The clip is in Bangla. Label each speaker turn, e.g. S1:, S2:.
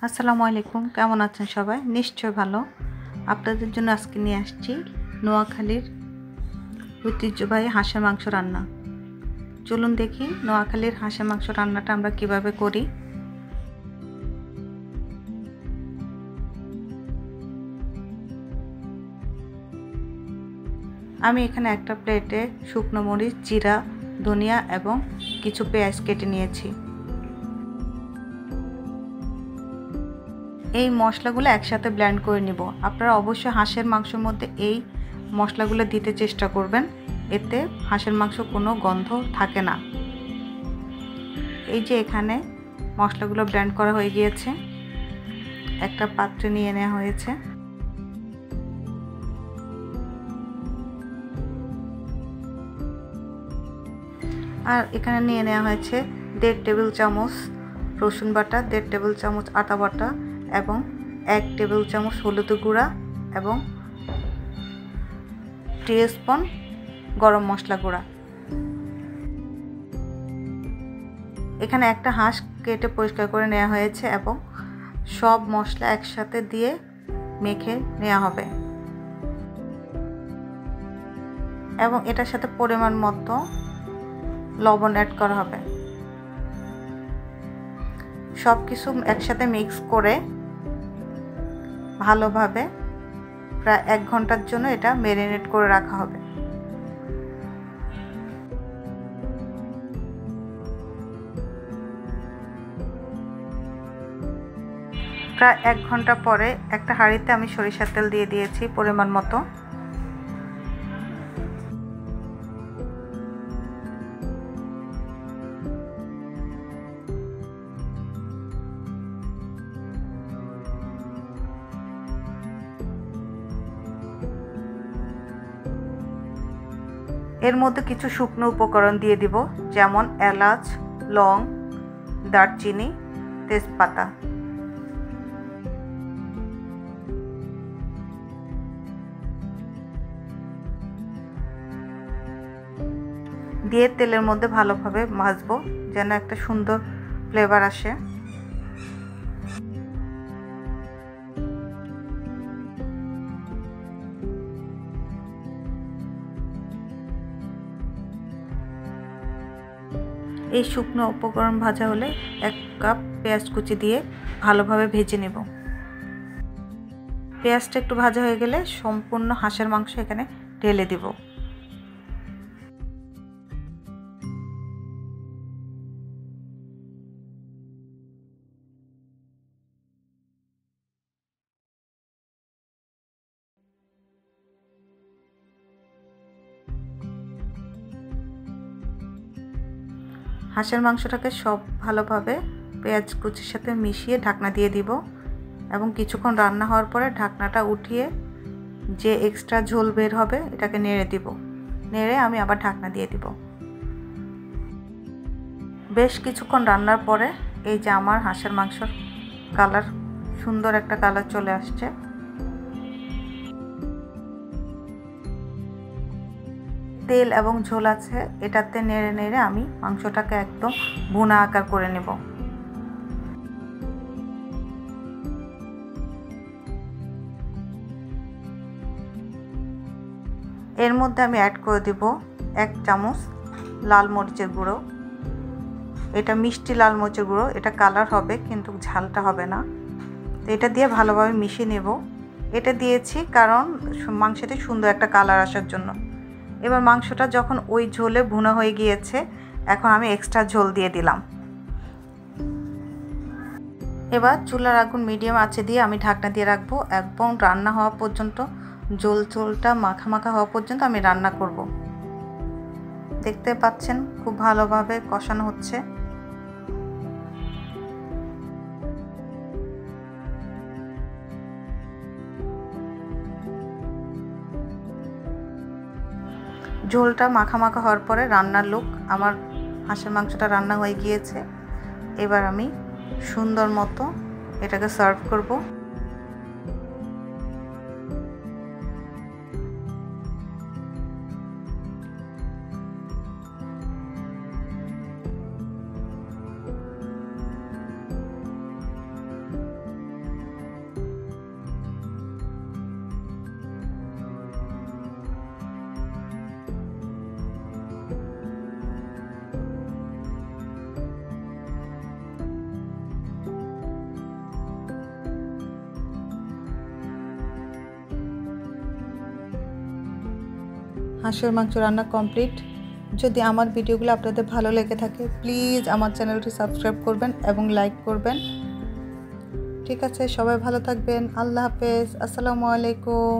S1: আসসালামু আলাইকুম, কেমন আছেন সবাই? নিশ্চয় ভালো। আপনাদের জন্য আজকে নিয়ে আসছি নোয়াখালীর ঐতিহ্যবাহী হাঁসের মাংস রান্না। চলুন দেখি নোয়াখালীর হাঁসের মাংস রান্নাটা আমরা কিভাবে করি। আমি এখানে একটা প্লেটে শুকনো মরিচ, জিরা, ধনিয়া এবং কিছু পেঁয়াজ কেটে নিয়েছি। এই মশলাগুলো একসাথে ব্লেন্ড করে নিব। আপনারা অবশ্যই হাঁসের মাংসের মধ্যে এই মশলাগুলো দিতে চেষ্টা করবেন, এতে হাঁসের মাংস কোনো গন্ধ থাকে না। এই যে এখানে মশলাগুলো ব্লেন্ড করা হয়ে গিয়েছে, একটা পাত্রে নিয়ে নেওয়া হয়েছে। আর এখানে নিয়ে নেওয়া হয়েছে 1.5 টেবিল চামচ রসুন বাটা, 1.5 টেবিল চামচ আদা বাটা এবং 1 টেবিল চামচ হলুদ গুঁড়া এবং 3 স্পুন গরম মশলা গুঁড়া। এখানে একটা হাঁস কেটে পরিষ্কার করে নেওয়া হয়েছে এবং সব মশলা একসাথে দিয়ে মেখে নেওয়া হবে এবং এটার সাথে পরিমাণ মতো লবণ অ্যাড করা হবে। সব কিছু একসাথে মিক্স করে ভালোভাবে প্রায় 1 ঘন্টার জন্য এটা ম্যারিনেট করে রাখা হবে। প্রায় 1 ঘন্টা পরে একটা হাঁড়িতে আমি সরিষার তেল দিয়ে দিয়েছি পরিমাণ মতো। এর মধ্যে কিছু শুকনো উপকরণ দিয়ে দিব, যেমন এলাচ, লং, দারচিনি, তেজপাতা। দিয়ে তেলের মধ্যে ভালোভাবে ভাজবো যেন একটা সুন্দর ফ্লেভার আসে। এই শুকনো উপকরণ ভাজা হলে 1 কাপ পেঁয়াজ কুচি দিয়ে ভালোভাবে ভেজে নেব। পেঁয়াজটা একটু ভাজা হয়ে গেলে সম্পূর্ণ হাঁসের মাংস এখানে ঢেলে দিব। হাঁসের মাংসটাকে সব ভালোভাবে পেঁয়াজ কুচির সাথে মিশিয়ে ঢাকনা দিয়ে দিব এবং কিছুক্ষণ রান্না হওয়ার পরে ঢাকনাটা উঠিয়ে যে এক্সট্রা ঝোল বের হবে এটাকে নেড়ে দিব। নেড়ে আমি আবার ঢাকনা দিয়ে দিব। বেশ কিছুক্ষণ রান্নার পরে এই যে আমার হাঁসের মাংসর কালার, সুন্দর একটা কালার চলে আসছে। তেল এবং ঝোল আছে, এটাতে নেড়ে নেড়ে আমি মাংসটাকে একদম ভুনা আকার করে নেব। এর মধ্যে আমি অ্যাড করে দেব 1 চামচ লাল মরিচের গুঁড়ো। এটা মিষ্টি লাল মরিচের গুঁড়ো, এটা কালার হবে কিন্তু ঝালটা হবে না। তো এটা দিয়ে ভালোভাবে মিশিয়ে নেব। এটা দিয়েছি কারণ মাংসতে সুন্দর একটা কালার আসার জন্য। এবার মাংসটা যখন ওই ঝোলে ভুনা হয়ে গিয়েছে, এখন আমি এক্সট্রা ঝোল দিয়ে দিলাম। এবার চুলার আগুন মিডিয়াম আঁচে দিয়ে আমি ঢাকনা দিয়ে রাখবো এবং রান্না হওয়া পর্যন্ত, ঝোলটা মাখা মাখা হওয়া পর্যন্ত আমি রান্না করব। দেখতে পাচ্ছেন খুব ভালোভাবে কষানো হচ্ছে। ঝোলটা মাখা মাখা হওয়ার পরে রান্নার লুক, আমার হাঁসের মাংসটা রান্না হয়ে গিয়েছে। এবার আমি সুন্দর মতো এটাকে সার্ভ করব। হাঁসের মাংস রান্না কমপ্লিট। যদি আমার ভিডিওগুলো আপনাদের ভালো লেগে থাকে প্লিজ আমার চ্যানেলটি সাবস্ক্রাইব করবেন এবং লাইক করবেন। ঠিক আছে, সবাই ভালো থাকবেন। আল্লাহ হাফেজ। আসসালামু আলাইকুম।